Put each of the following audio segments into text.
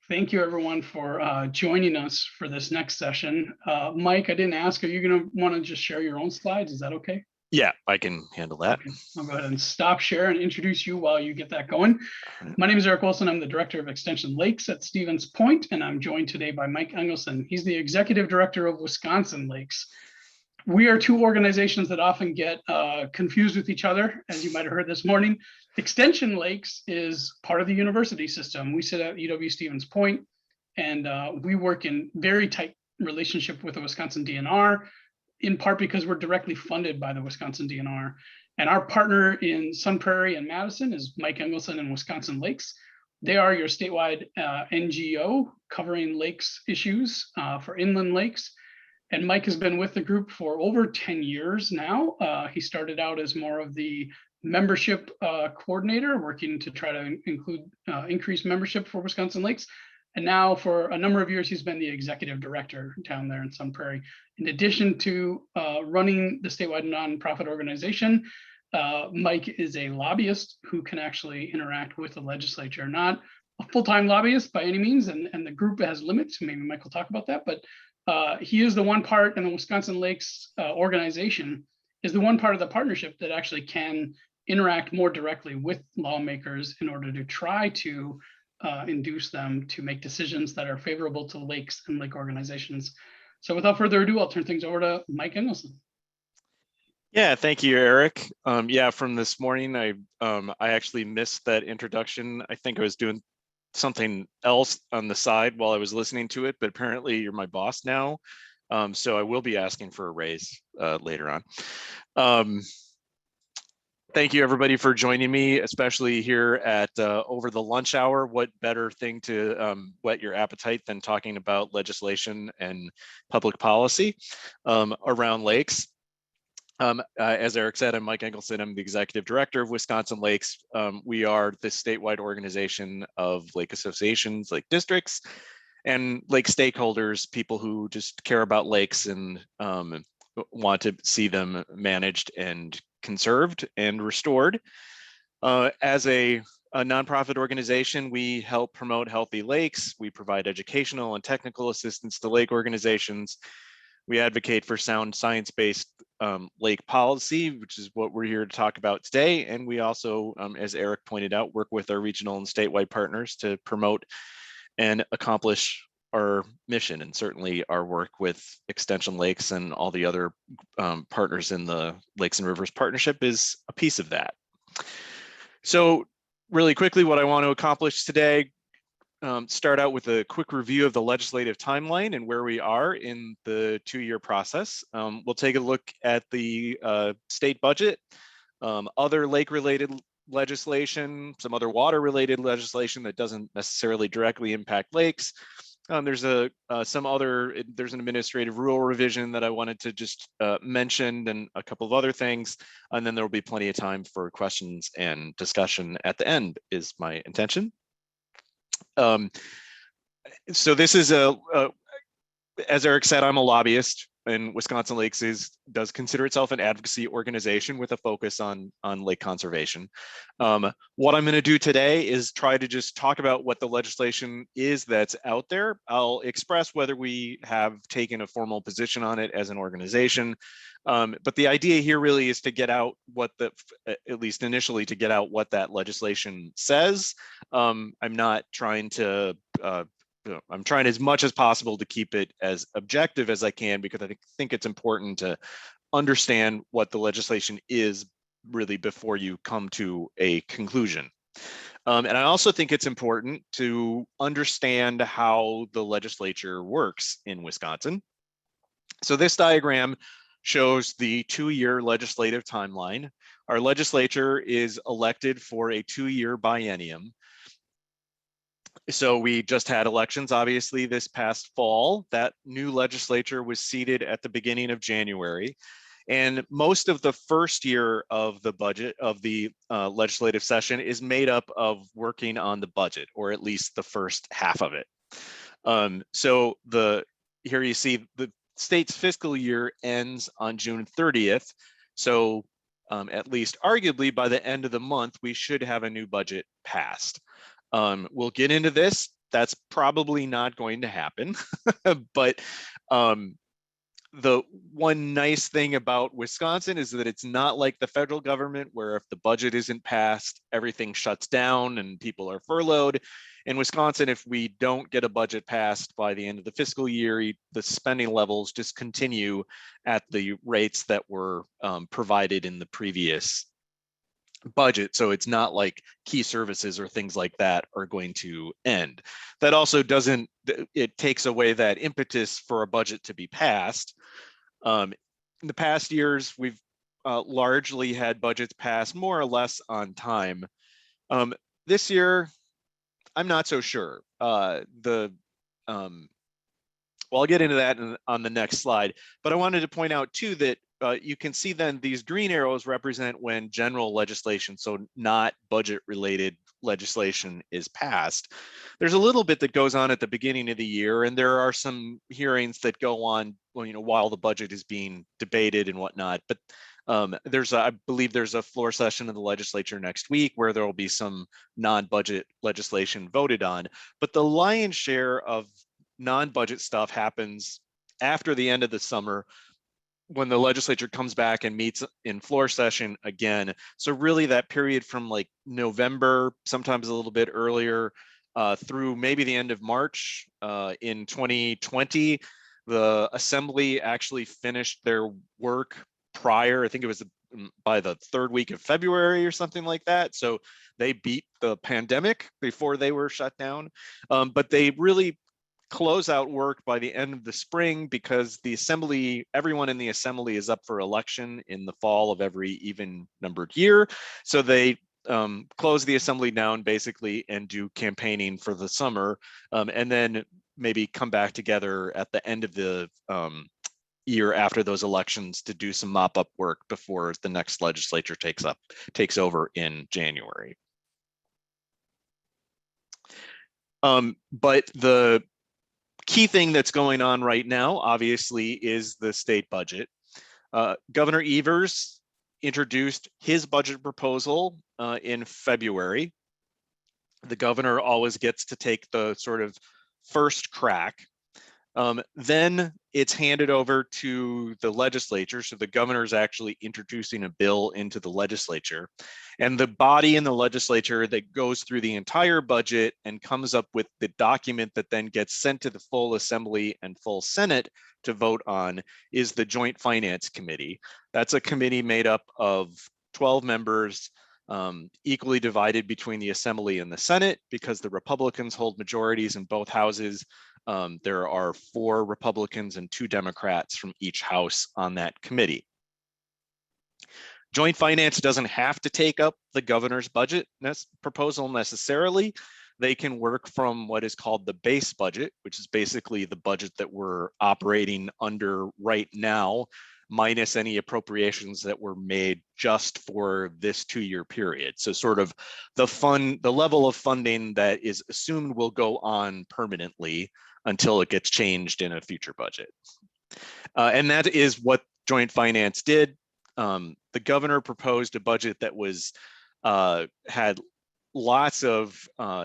Thank you, everyone, for joining us for this next session. Mike, I didn't ask, are you going to want to just share your own slides? Is that okay? Yeah, I can handle that. Okay. I'll go ahead and stop share and introduce you while you get that going. My name is Eric Wilson. I'm the Director of Extension Lakes at Stevens Point, and I'm joined today by Mike Engleson. He's the Executive Director of Wisconsin Lakes. We are two organizations that often get confused with each other, as you might have heard this morning. Extension Lakes is part of the university system. We sit at UW-Stevens Point, and we work in very tight relationship with the Wisconsin DNR, in part because we're directly funded by the Wisconsin DNR. And our partner in Sun Prairie and Madison is Mike Engleson and Wisconsin Lakes. They are your statewide NGO covering lakes issues for inland lakes. And Mike has been with the group for over 10 years now. He started out as more of the membership coordinator, working to try to increase membership for Wisconsin Lakes. And now for a number of years, he's been the executive director down there in Sun Prairie. In addition to running the statewide nonprofit organization, Mike is a lobbyist who can actually interact with the legislature, not a full-time lobbyist by any means, and the group has limits. Maybe Mike will talk about that, but he is the one part in the Wisconsin Lakes organization is the one part of the partnership that actually can interact more directly with lawmakers in order to try to induce them to make decisions that are favorable to lakes and lake organizations. So without further ado, I'll turn things over to Mike Engleson. Yeah, thank you, Eric. Yeah, from this morning, I actually missed that introduction. I think I was doing something else on the side while I was listening to it, but apparently you're my boss now. So I will be asking for a raise later on. Thank you, everybody, for joining me, especially here at over the lunch hour. What better thing to whet your appetite than talking about legislation and public policy around lakes. As Eric said, I'm Mike Engleson. I'm the executive director of Wisconsin Lakes. We are the statewide organization of lake associations, lake districts, and lake stakeholders, people who just care about lakes and want to see them managed and conserved and restored. As a nonprofit organization, we help promote healthy lakes. We provide educational and technical assistance to lake organizations. We advocate for sound science-based lake policy, which is what we're here to talk about today. And we also, as Eric pointed out, work with our regional and statewide partners to promote and accomplish our mission, and certainly our work with Extension Lakes and all the other partners in the Lakes and Rivers Partnership is a piece of that. So really quickly, what I want to accomplish today, start out with a quick review of the legislative timeline and where we are in the two-year process. We'll take a look at the state budget, other lake-related legislation, some other water-related legislation that doesn't necessarily directly impact lakes. There's an administrative rule revision that I wanted to just mention, and a couple of other things, and then there will be plenty of time for questions and discussion at the end, is my intention. So this is as Eric said, I'm a lobbyist, and Wisconsin Lakes does consider itself an advocacy organization with a focus on lake conservation. What I'm going to do today is try to just talk about what the legislation is that's out there. I'll express whether we have taken a formal position on it as an organization. But the idea here really is to get out at least initially, to get out what that legislation says. I'm not trying to I'm trying as much as possible to keep it as objective as I can, because I think it's important to understand what the legislation is really before you come to a conclusion. And I also think it's important to understand how the legislature works in Wisconsin. So this diagram shows the two-year legislative timeline. Our legislature is elected for a two-year biennium. So we just had elections, obviously, this past fall. That new legislature was seated at the beginning of January. And most of the first year of the budget of the legislative session is made up of working on the budget, or at least the first half of it. So here you see the state's fiscal year ends on June 30th. So at least arguably by the end of the month, we should have a new budget passed. We'll get into this. That's probably not going to happen. But the one nice thing about Wisconsin is that it's not like the federal government, where if the budget isn't passed, everything shuts down and people are furloughed. In Wisconsin, if we don't get a budget passed by the end of the fiscal year, the spending levels just continue at the rates that were provided in the previous budget. So it's not like key services or things like that are going to end. That also doesn't, it takes away that impetus for a budget to be passed. In the past years, we've largely had budgets passed more or less on time. This year, I'm not so sure. Well, I'll get into that on the next slide, but I wanted to point out too that you can see then these green arrows represent when general legislation, so not budget related legislation, is passed. There's a little bit that goes on at the beginning of the year, and there are some hearings that go on, well, while the budget is being debated and whatnot. But I believe there's a floor session of the legislature next week where there will be some non-budget legislation voted on. But the lion's share of non-budget stuff happens after the end of the summer, when the legislature comes back and meets in floor session again. So really that period from like November, sometimes a little bit earlier, through maybe the end of March in 2020, the assembly actually finished their work prior, I think it was by the third week of February or something like that. So they beat the pandemic before they were shut down. But they really close out work by the end of the spring, because the assembly, everyone in the assembly is up for election in the fall of every even numbered year. So they close the assembly down basically and do campaigning for the summer, and then maybe come back together at the end of the year after those elections to do some mop-up work before the next legislature takes over in January. But the key thing that's going on right now, obviously, is the state budget. Governor Evers introduced his budget proposal in February. The governor always gets to take the sort of first crack. Then it's handed over to the legislature. So the governor is actually introducing a bill into the legislature, and the body in the legislature that goes through the entire budget and comes up with the document that then gets sent to the full assembly and full Senate to vote on is the Joint Finance Committee. That's a committee made up of 12 members, equally divided between the assembly and the Senate, because the Republicans hold majorities in both houses. There are 4 Republicans and 2 Democrats from each house on that committee. Joint Finance doesn't have to take up the governor's budget proposal necessarily. They can work from what is called the base budget, which is basically the budget that we're operating under right now, minus any appropriations that were made just for this 2-year period. So sort of the level of funding that is assumed will go on permanently until it gets changed in a future budget. And that is what Joint Finance did. The governor proposed a budget that was had lots of,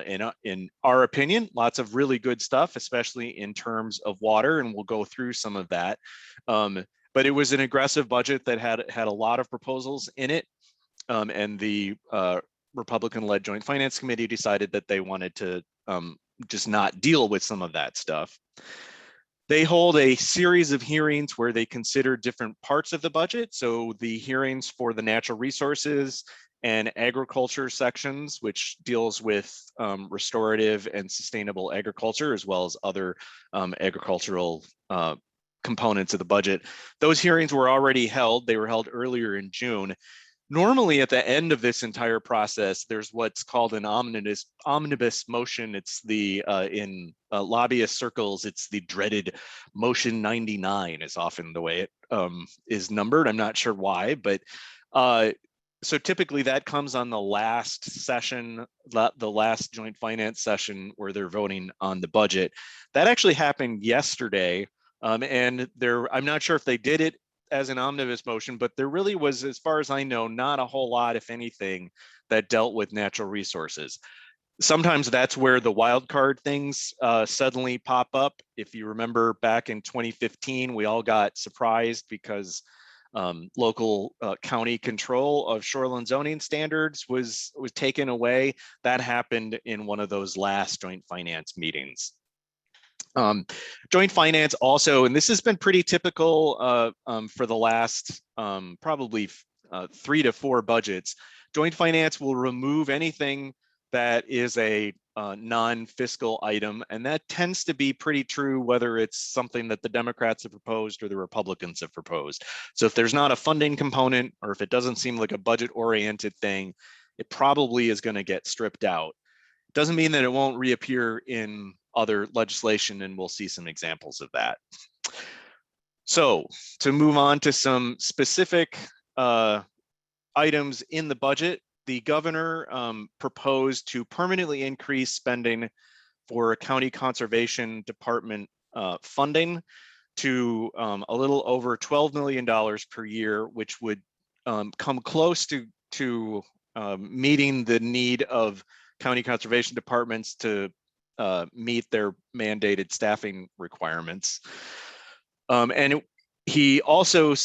in our opinion, lots of really good stuff, especially in terms of water, and we'll go through some of that. But it was an aggressive budget that had a lot of proposals in it, and the Republican-led Joint Finance Committee decided that they wanted to just not deal with some of that stuff. They hold a series of hearings where they consider different parts of the budget. So the hearings for the natural resources and agriculture sections, which deals with restorative and sustainable agriculture, as well as other agricultural components of the budget. Those hearings were already held. They were held earlier in June. Normally at the end of this entire process, there's what's called an omnibus motion. It's the, in lobbyist circles, it's the dreaded motion 99 is often the way it is numbered. I'm not sure why, but so typically that comes on the last session, the last joint finance session where they're voting on the budget. That actually happened yesterday. And I'm not sure if they did it as an omnibus motion, but there really was, as far as I know, not a whole lot, if anything, that dealt with natural resources. Sometimes that's where the wild card things suddenly pop up. If you remember back in 2015, we all got surprised because local county control of shoreline zoning standards was taken away. That happened in one of those last joint finance meetings. Joint finance also, and this has been pretty typical for the last probably 3 to 4 budgets, joint finance will remove anything that is a non-fiscal item, and that tends to be pretty true whether it's something that the Democrats have proposed or the Republicans have proposed. So if there's not a funding component, or if it doesn't seem like a budget-oriented thing, it probably is going to get stripped out. Doesn't mean that it won't reappear in other legislation, and we'll see some examples of that. So to move on to some specific items in the budget, the governor proposed to permanently increase spending for county conservation department funding to a little over $12 million per year, which would come close to meeting the need of county conservation departments to meet their mandated staffing requirements. He also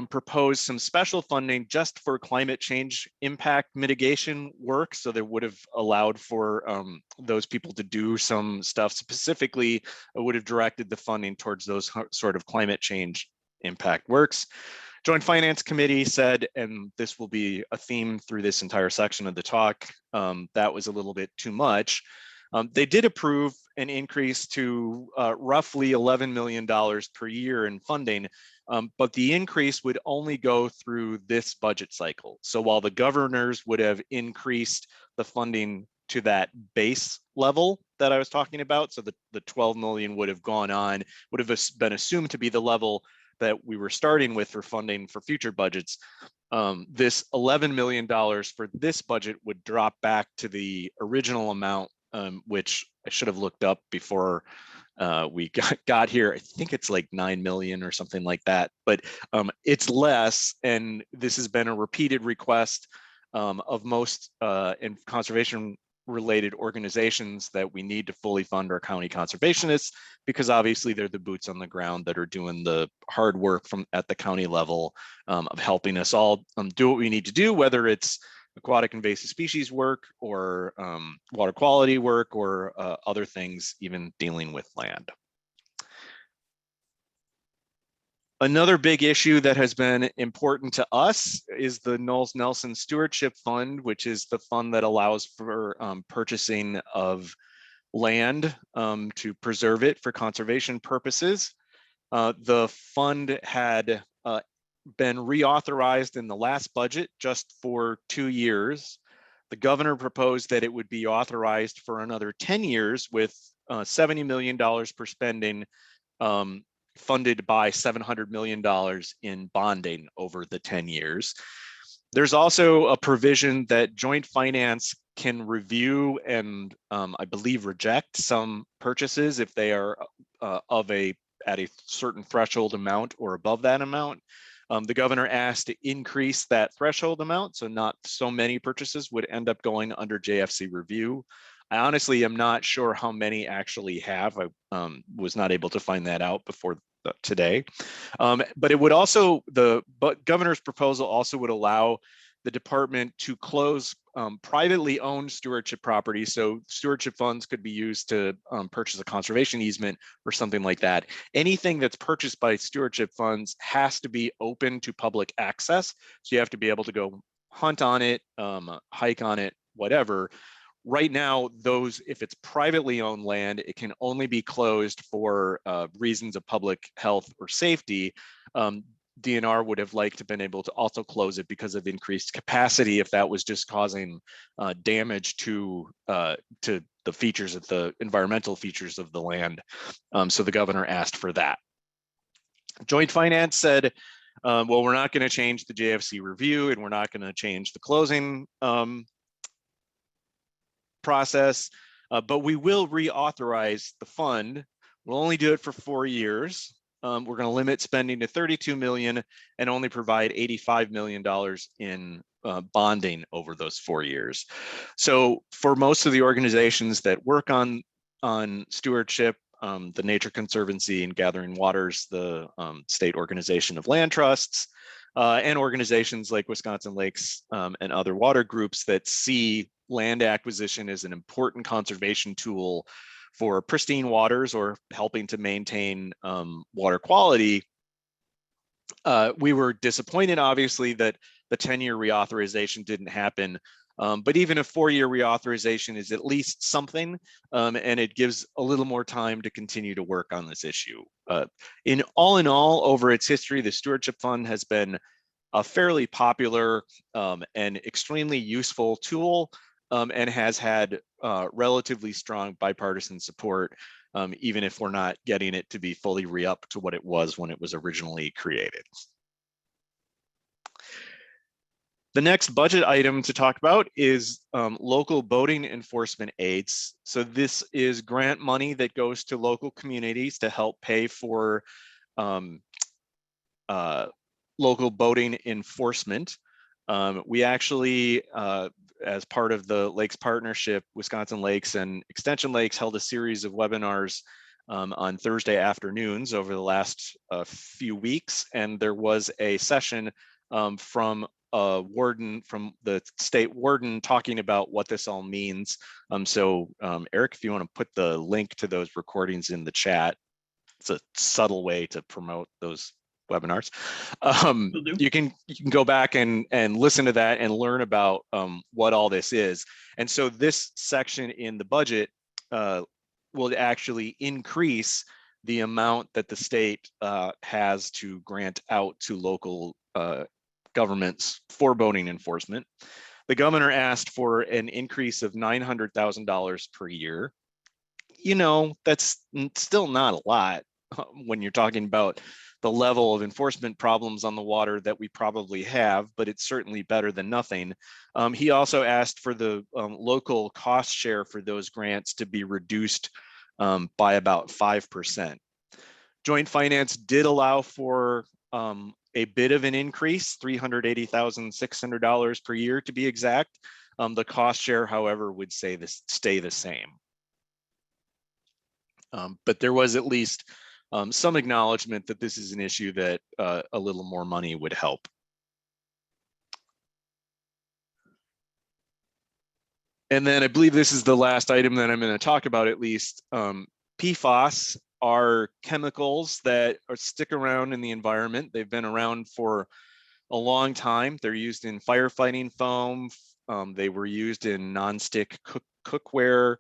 proposed some special funding just for climate change impact mitigation work. So they would have allowed for those people to do some stuff. Specifically, it would have directed the funding towards those sort of climate change impact works. Joint Finance Committee said, and this will be a theme through this entire section of the talk, that was a little bit too much. They did approve an increase to roughly $11 million per year in funding, but the increase would only go through this budget cycle. So while the governors would have increased the funding to that base level that I was talking about, so the 12 million would have gone on, would have been assumed to be the level that we were starting with for funding for future budgets. This $11 million for this budget would drop back to the original amount, which I should have looked up before we got here. I think it's like 9 million or something like that, but it's less. And this has been a repeated request of most in conservation related organizations that we need to fully fund our county conservationists, because obviously they're the boots on the ground that are doing the hard work at the county level of helping us all do what we need to do, whether it's aquatic invasive species work or water quality work or other things, even dealing with land. Another big issue that has been important to us is the Knowles-Nelson Stewardship Fund, which is the fund that allows for purchasing of land to preserve it for conservation purposes. The fund had been reauthorized in the last budget just for 2 years. The governor proposed that it would be authorized for another 10 years with $70 million per spending, funded by $700 million in bonding over the 10 years. There's also a provision that joint finance can review and I believe reject some purchases if they are at a certain threshold amount or above that amount. The governor asked to increase that threshold amount, so not so many purchases would end up going under JFC review. I honestly am not sure how many actually have. I was not able to find that out before today. But it would also, the governor's proposal also would allow the department to close privately owned stewardship property. So stewardship funds could be used to purchase a conservation easement or something like that. Anything that's purchased by stewardship funds has to be open to public access. So you have to be able to go hunt on it, hike on it, whatever. Right now, if it's privately owned land, it can only be closed for reasons of public health or safety. DNR would have liked to have been able to also close it because of increased capacity if that was just causing damage to the features of the environmental features of the land. So the governor asked for that. Joint Finance said, well, we're not going to change the JFC review and we're not going to change the closing process, but we will reauthorize the fund. We'll only do it for 4 years. we're going to limit spending to $32 million and only provide $85 million in bonding over those 4 years. So for most of the organizations that work on stewardship, the Nature Conservancy and Gathering Waters, the state organization of land trusts, and organizations like Wisconsin Lakes and other water groups that see land acquisition as an important conservation tool for pristine waters or helping to maintain water quality. We were disappointed, obviously, that the 10-year reauthorization didn't happen. But even a 4-year reauthorization is at least something, and it gives a little more time to continue to work on this issue. In all, over its history, the Stewardship Fund has been a fairly popular and extremely useful tool, and has had relatively strong bipartisan support, even if we're not getting it to be fully re-up to what it was when it was originally created. The next budget item to talk about is local boating enforcement aids. So this is grant money that goes to local communities to help pay for local boating enforcement. We actually, as part of the Lakes Partnership, Wisconsin Lakes and Extension Lakes held a series of webinars on Thursday afternoons over the last few weeks. And there was a session from a warden, from the state warden, talking about what this all means. So Eric, if you want to put the link to those recordings in the chat, it's a subtle way to promote those webinars. You can go back and listen to that and learn about what all this is. And so this section in the budget will actually increase the amount that the state has to grant out to local governments for boating enforcement. The governor asked for an increase of $900,000 per year. You know, that's still not a lot when you're talking about the level of enforcement problems on the water that we probably have, but it's certainly better than nothing. He also asked for the local cost share for those grants to be reduced by about 5%. Joint finance did allow for a bit of an increase, $380,600 per year to be exact. The cost share, however, would stay the same. But there was at least some acknowledgement that this is an issue that a little more money would help. And then I believe this is the last item that I'm going to talk about, at least. PFAS are chemicals that stick around in the environment. They've been around for a long time. They're used in firefighting foam. They were used in nonstick cookware,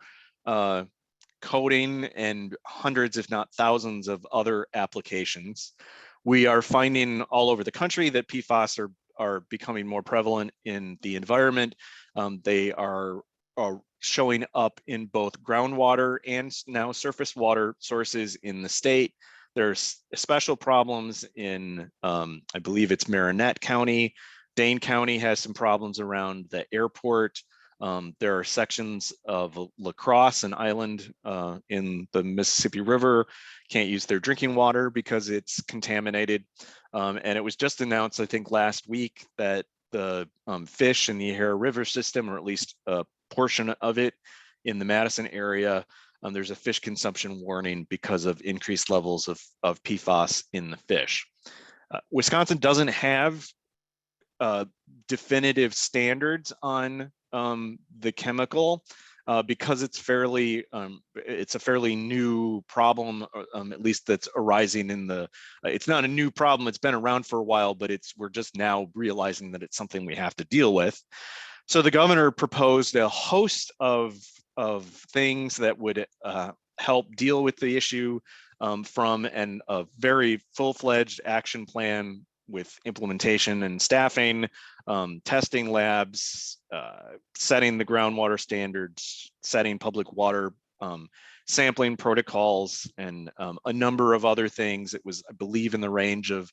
coating, and hundreds, if not thousands, of other applications. We are finding all over the country that PFAS are becoming more prevalent in the environment. They are showing up in both groundwater and now surface water sources in the state. There's special problems in, I believe it's Marinette County. Dane County has some problems around the airport. There are sections of La Crosse, an island in the Mississippi River, can't use their drinking water because it's contaminated. And it was just announced, I think, last week that the fish in the Yahara River system, or at least a portion of it in the Madison area, there's a fish consumption warning because of increased levels of PFAS in the fish. Wisconsin doesn't have definitive standards on the chemical because it's a fairly new problem, at least that's arising in the. It's not a new problem; it's been around for a while, but we're just now realizing that it's something we have to deal with. So the governor proposed a host of things that would help deal with the issue, from a very full-fledged action plan with implementation and staffing, testing labs, setting the groundwater standards, setting public water sampling protocols, and a number of other things. It was, I believe, in the range of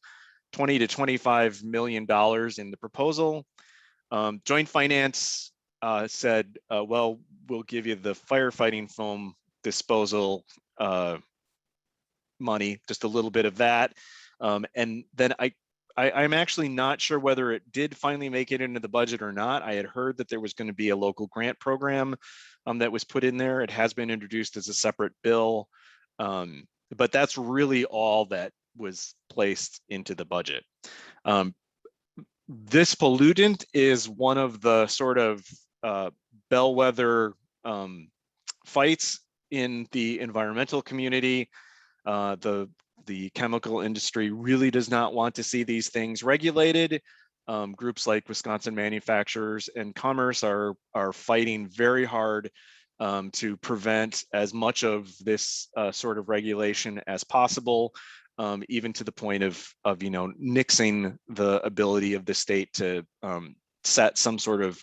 $20 to $25 million in the proposal. Joint finance said, well, we'll give you the firefighting foam disposal money, just a little bit of that. And then I'm actually not sure whether it did finally make it into the budget or not. I had heard that there was going to be a local grant program that was put in there. It has been introduced as a separate bill, but that's really all that was placed into the budget. This pollutant is one of the sort of bellwether fights in the environmental community. The chemical industry really does not want to see these things regulated. Groups like Wisconsin Manufacturers and Commerce are fighting very hard to prevent as much of this sort of regulation as possible, even to the point of nixing the ability of the state to set some sort of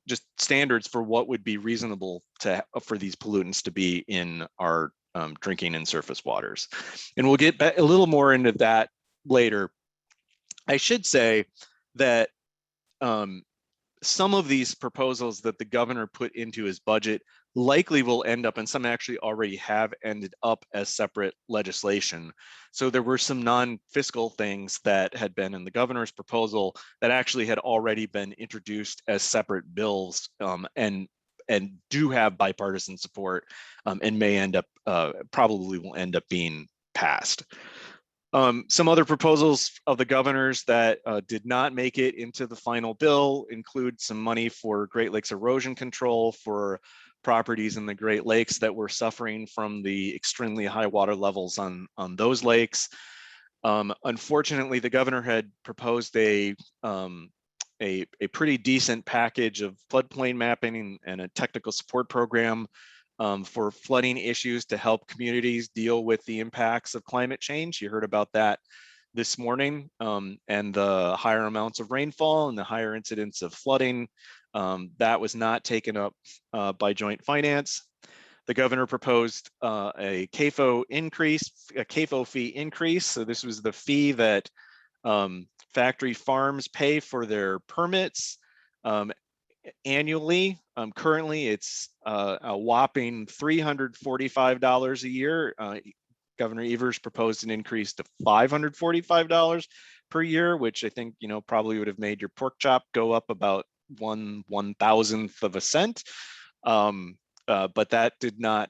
just standards for what would be reasonable for these pollutants to be in our drinking and surface waters. And we'll get a little more into that later. I should say that some of these proposals that the governor put into his budget likely will end up, and some actually already have ended up as separate legislation. So there were some non-fiscal things that had been in the governor's proposal that actually had already been introduced as separate bills, and do have bipartisan support, and may end up, probably will end up being passed. Some other proposals of the governor's that did not make it into the final bill include some money for Great Lakes erosion control for properties in the Great Lakes that were suffering from the extremely high water levels on those lakes. Unfortunately, the governor had proposed a pretty decent package of floodplain mapping and a technical support program for flooding issues to help communities deal with the impacts of climate change. You heard about that this morning, and the higher amounts of rainfall and the higher incidence of flooding. That was not taken up by joint finance. The governor proposed a CAFO increase, a CAFO fee increase. So this was the fee that factory farms pay for their permits annually. Currently, it's a whopping $345 a year. Governor Evers proposed an increase to $545 per year, which I think probably would have made your pork chop go up about 1/1000th of a cent. But that did not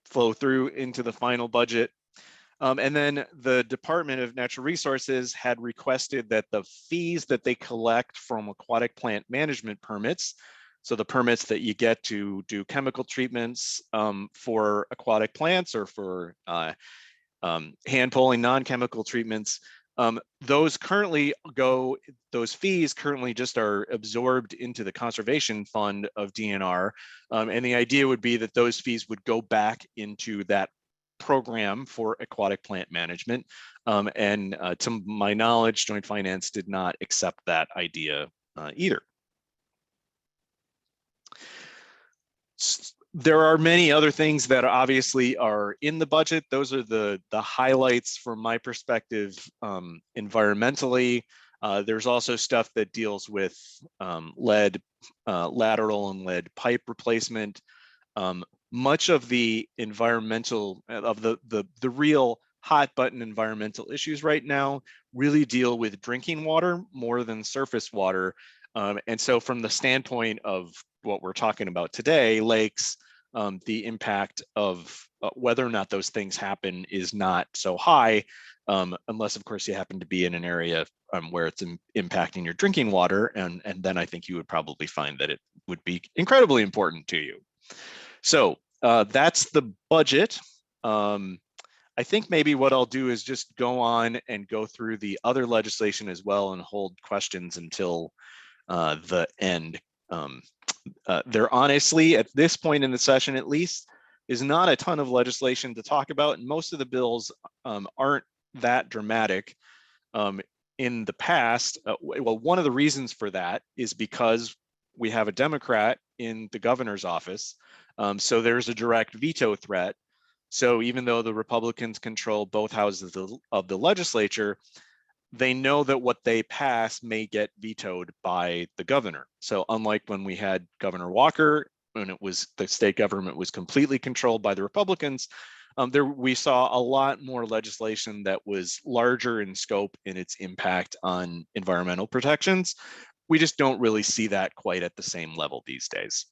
flow through into the final budget. And then the Department of Natural Resources had requested that the fees that they collect from aquatic plant management permits, so the permits that you get to do chemical treatments for aquatic plants or for hand pulling non-chemical treatments, those fees currently just are absorbed into the conservation fund of DNR. And the idea would be that those fees would go back into that program for aquatic plant management. And to my knowledge, joint finance did not accept that idea either. There are many other things that obviously are in the budget. Those are the highlights from my perspective environmentally. There's also stuff that deals with lead lateral and lead pipe replacement. Much of the environmental, of the real hot button environmental issues right now really deal with drinking water more than surface water. And so from the standpoint of what we're talking about today, lakes, the impact of whether or not those things happen is not so high, unless of course you happen to be in an area where it's impacting your drinking water. And then I think you would probably find that it would be incredibly important to you. So that's the budget. I think maybe what I'll do is just go on and go through the other legislation as well and hold questions until the end. There honestly, at this point in the session at least, is not a ton of legislation to talk about, and most of the bills aren't that dramatic. In the past, well, one of the reasons for that is because we have a Democrat in the governor's office, so there's a direct veto threat. So even though the Republicans control both houses of the legislature, they know that what they pass may get vetoed by the governor. So unlike when we had Governor Walker when it was the state government was completely controlled by the Republicans, we saw a lot more legislation that was larger in scope in its impact on environmental protections. We just don't really see that quite at the same level these days.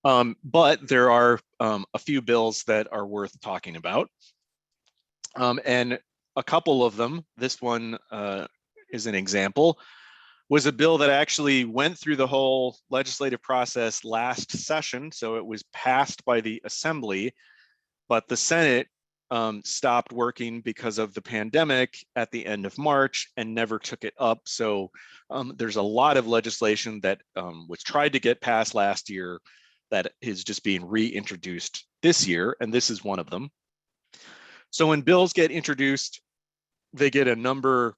But there are a few bills that are worth talking about. And a couple of them, this one is an example, was a bill that actually went through the whole legislative process last session. So it was passed by the Assembly, but the Senate stopped working because of the pandemic at the end of March and never took it up. So there's a lot of legislation that was tried to get passed last year that is just being reintroduced this year, and this is one of them. So when bills get introduced, they get a number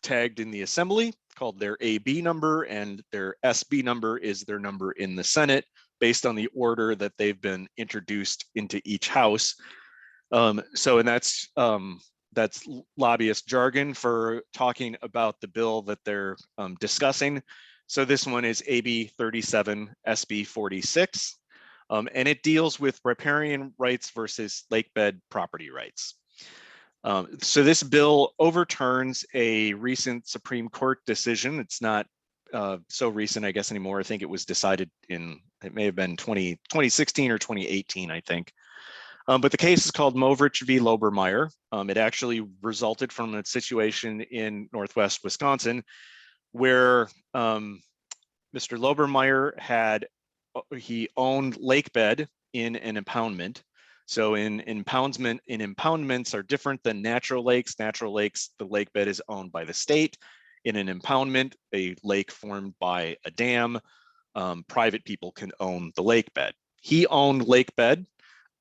tagged in the Assembly called their AB number, and their SB number is their number in the Senate based on the order that they've been introduced into each house. And that's lobbyist jargon for talking about the bill that they're discussing. So this one is AB 37 SB 46, and it deals with riparian rights versus lakebed property rights. So this bill overturns a recent Supreme Court decision. It's not so recent, I guess, anymore. I think it was decided it may have been 2016 or 2018, I think. But the case is called Movrich v. Lobermeyer. It actually resulted from a situation in Northwest Wisconsin where Mr. Lobermeyer he owned Lakebed in an impoundment. So impoundments are different than natural lakes. Natural lakes, the lakebed is owned by the state. In an impoundment, a lake formed by a dam, private people can own the lakebed. He owned lakebed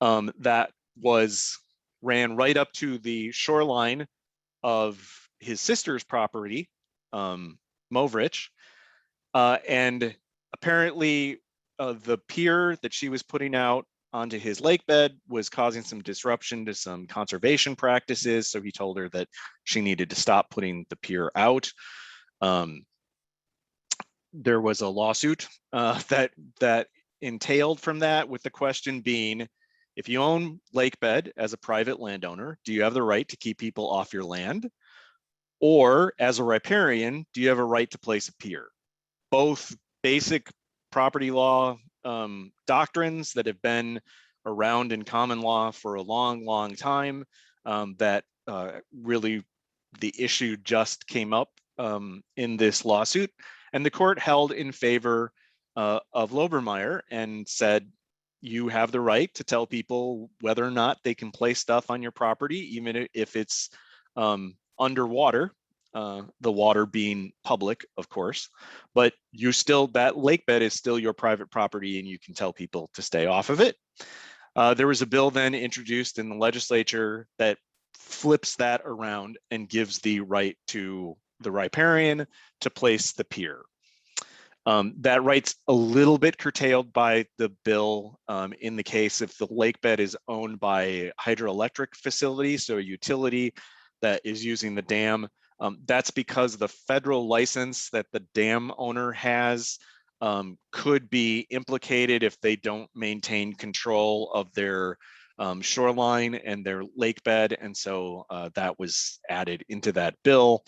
that ran right up to the shoreline of his sister's property, Movrich, and apparently the pier that she was putting out onto his lakebed was causing some disruption to some conservation practices. So he told her that she needed to stop putting the pier out. There was a lawsuit that entailed from that, with the question being, if you own lakebed as a private landowner, do you have the right to keep people off your land? Or as a riparian, do you have a right to place a pier? Both basic property law doctrines that have been around in common law for a long, long time, that really the issue just came up in this lawsuit. And the court held in favor of Lobermeyer and said, you have the right to tell people whether or not they can place stuff on your property, even if it's underwater, the water being public, of course, but that lakebed is still your private property and you can tell people to stay off of it. There was a bill then introduced in the legislature that flips that around and gives the right to the riparian to place the pier. That right's a little bit curtailed by the bill in the case if the lakebed is owned by a hydroelectric facility, so a utility that is using the dam. That's because the federal license that the dam owner has could be implicated if they don't maintain control of their shoreline and their lakebed. And so that was added into that bill.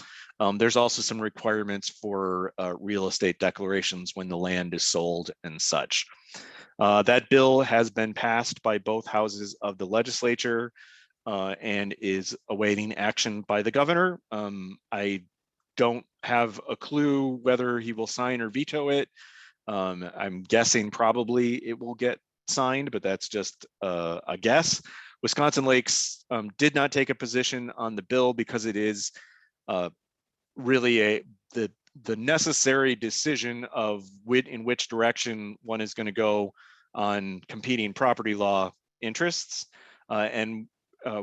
There's also some requirements for real estate declarations when the land is sold and such. That bill has been passed by both houses of the legislature and is awaiting action by the governor. I don't have a clue whether he will sign or veto it. I'm guessing probably it will get signed, but that's just a guess. Wisconsin Lakes did not take a position on the bill because it is really the necessary decision of in which direction one is going to go on competing property law interests. And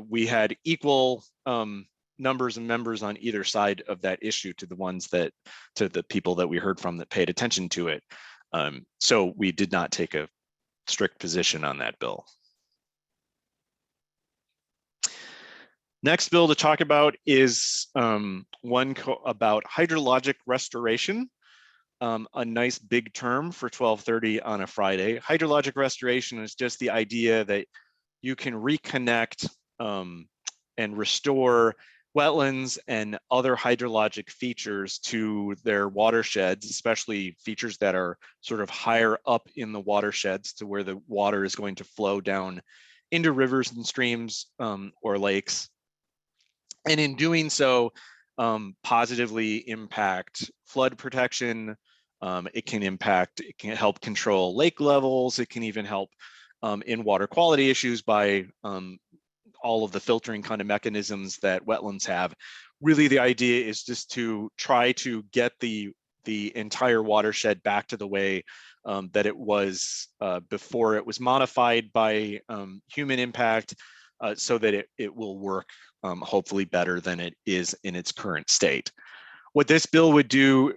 we had equal numbers of members on either side of that issue to the people that we heard from that paid attention to it. So we did not take a strict position on that bill. Next bill to talk about is one about hydrologic restoration. a nice big term for 12:30 on a Friday. Hydrologic restoration is just the idea that you can reconnect and restore wetlands and other hydrologic features to their watersheds, especially features that are sort of higher up in the watersheds to where the water is going to flow down into rivers and streams or lakes. And in doing so, positively impact flood protection. It can help control lake levels. It can even help in water quality issues by all of the filtering kind of mechanisms that wetlands have. Really, the idea is just to try to get the entire watershed back to the way that it was before it was modified by human impact, so that it will work hopefully better than it is in its current state. What this bill would do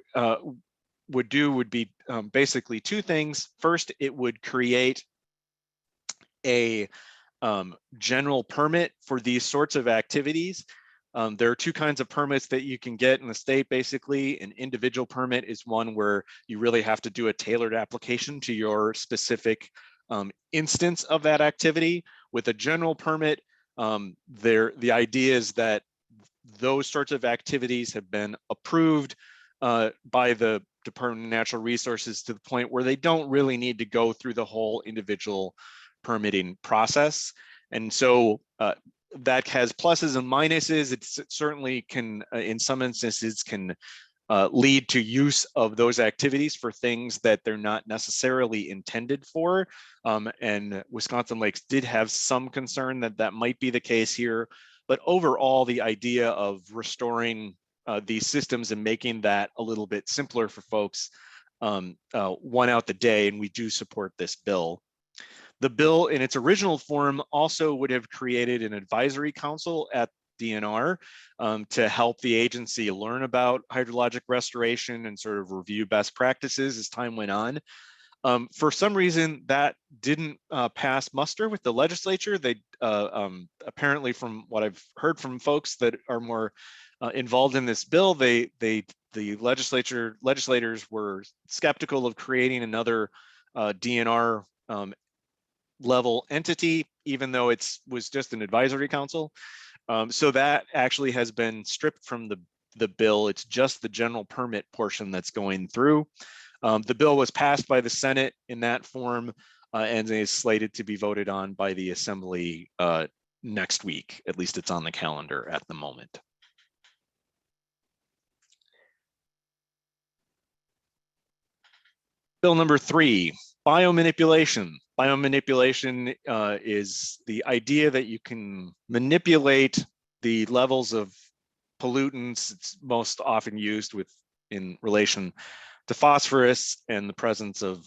would be basically two things. First, it would create a general permit for these sorts of activities. There are two kinds of permits that you can get in the state. Basically, an individual permit is one where you really have to do a tailored application to your specific instance of that activity. With a general permit, the idea is that those sorts of activities have been approved by the Department of Natural Resources to the point where they don't really need to go through the whole individual permitting process. And so that has pluses and minuses. It certainly can, in some instances, can lead to use of those activities for things that they're not necessarily intended for. And Wisconsin Lakes did have some concern that that might be the case here. But overall, the idea of restoring these systems and making that a little bit simpler for folks won out the day, and we do support this bill. The bill in its original form also would have created an advisory council at DNR to help the agency learn about hydrologic restoration and sort of review best practices as time went on. For some reason, that didn't pass muster with the legislature. They apparently, from what I've heard from folks that are more involved in this bill, the legislators were skeptical of creating another DNR level entity, even though it was just an advisory council. So that actually has been stripped from the bill. It's just the general permit portion that's going through. The bill was passed by the Senate in that form and is slated to be voted on by the Assembly next week. At least it's on the calendar at the moment. Bill number 3, biomanipulation. Biomanipulation is the idea that you can manipulate the levels of pollutants. It's most often used in relation to phosphorus and the presence of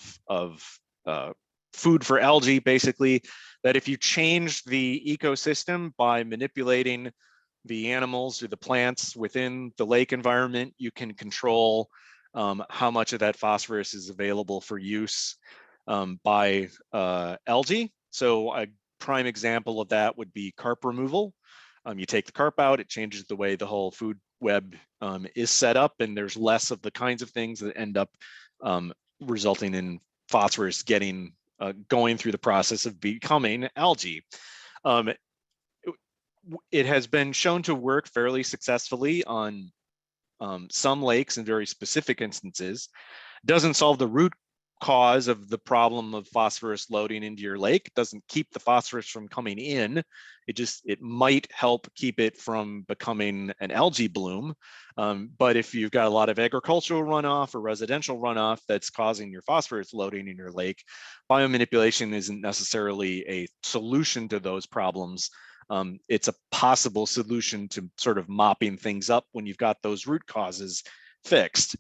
food for algae, basically, that if you change the ecosystem by manipulating the animals or the plants within the lake environment, you can control how much of that phosphorus is available for use by algae. So a prime example of that would be carp removal. You take the carp out, it changes the way the whole food web is set up, and there's less of the kinds of things that end up resulting in phosphorus going through the process of becoming algae. It has been shown to work fairly successfully on some lakes in very specific instances. Doesn't solve the root cause of the problem of phosphorus loading into your lake. Doesn't keep the phosphorus from coming in. It might help keep it from becoming an algae bloom. But if you've got a lot of agricultural runoff or residential runoff that's causing your phosphorus loading in your lake, biomanipulation isn't necessarily a solution to those problems. It's a possible solution to sort of mopping things up when you've got those root causes fixed.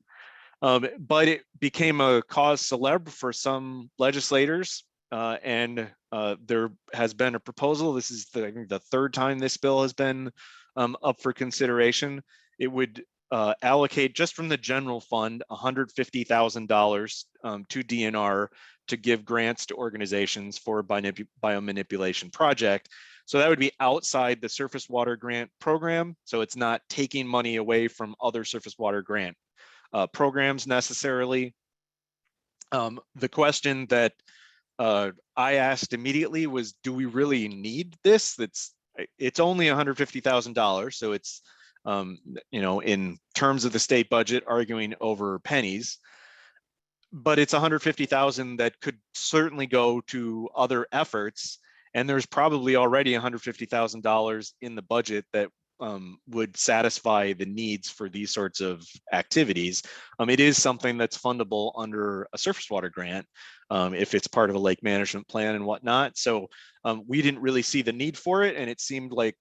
But it became a cause célèbre for some legislators, and there has been a proposal. This is I think the third time this bill has been up for consideration. It would allocate just from the general fund $150,000 to DNR to give grants to organizations for biomanipulation project. So that would be outside the surface water grant program. So it's not taking money away from other surface water grant programs necessarily. The question that I asked immediately was, do we really need this? It's only $150,000, so it's in terms of the state budget, arguing over pennies. But it's 150,000 that could certainly go to other efforts, and there's probably already $150,000 in the budget that would satisfy the needs for these sorts of activities. It is something that's fundable under a surface water grant if it's part of a lake management plan and whatnot. So we didn't really see the need for it, and it seemed like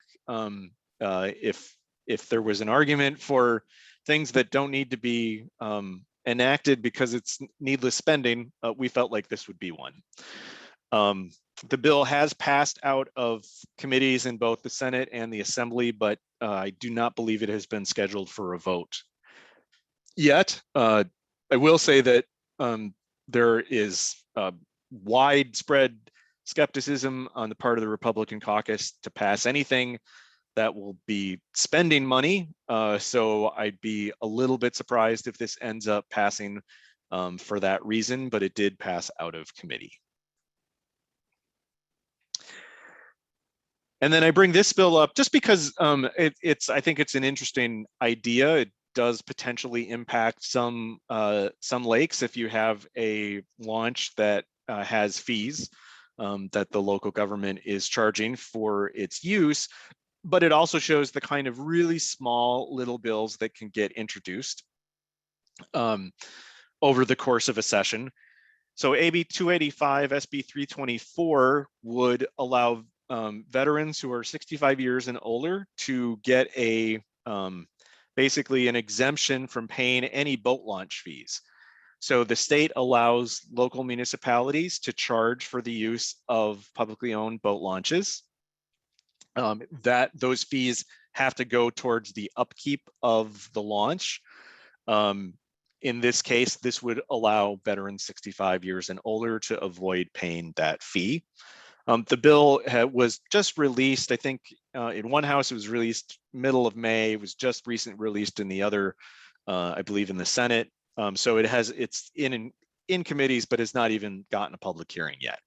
if there was an argument for things that don't need to be enacted because it's needless spending, we felt like this would be one. The bill has passed out of committees in both the Senate and the Assembly, but I do not believe it has been scheduled for a vote yet. I will say that there is widespread skepticism on the part of the Republican caucus to pass anything that will be spending money. So I'd be a little bit surprised if this ends up passing for that reason, but it did pass out of committee. And then I bring this bill up just because I think it's an interesting idea. It does potentially impact some lakes if you have a launch that has fees that the local government is charging for its use. But it also shows the kind of really small little bills that can get introduced over the course of a session. So AB 285, SB 324 would allow veterans who are 65 years and older to get basically an exemption from paying any boat launch fees. So the state allows local municipalities to charge for the use of publicly owned boat launches. That those fees have to go towards the upkeep of the launch. In this case, this would allow veterans 65 years and older to avoid paying that fee. The bill was just released, I think in one house it was released middle of May. It was just recently released in the other, I believe in the Senate. So it's in committees, but it's not even gotten a public hearing yet.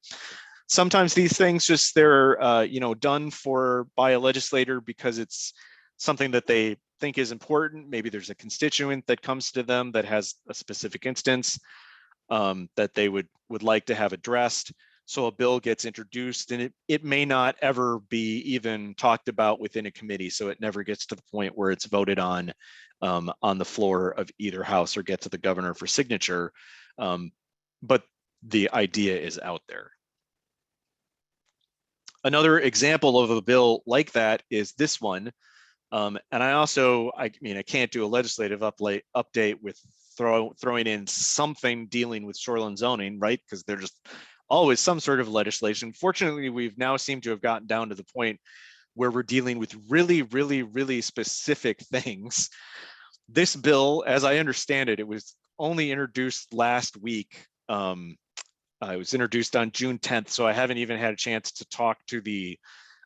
Sometimes these things just they're done by a legislator because it's something that they think is important. Maybe there's a constituent that comes to them that has a specific instance that they would like to have addressed. So a bill gets introduced and it may not ever be even talked about within a committee. So it never gets to the point where it's voted on the floor of either house or get to the governor for signature. But the idea is out there. Another example of a bill like that is this one. And I can't do a legislative update with throwing in something dealing with shoreline zoning, right? Because there's just always some sort of legislation. Fortunately, we've now seemed to have gotten down to the point where we're dealing with really, really, really specific things. This bill, as I understand it, it was only introduced last week. It was introduced on June 10th, so I haven't even had a chance to talk to the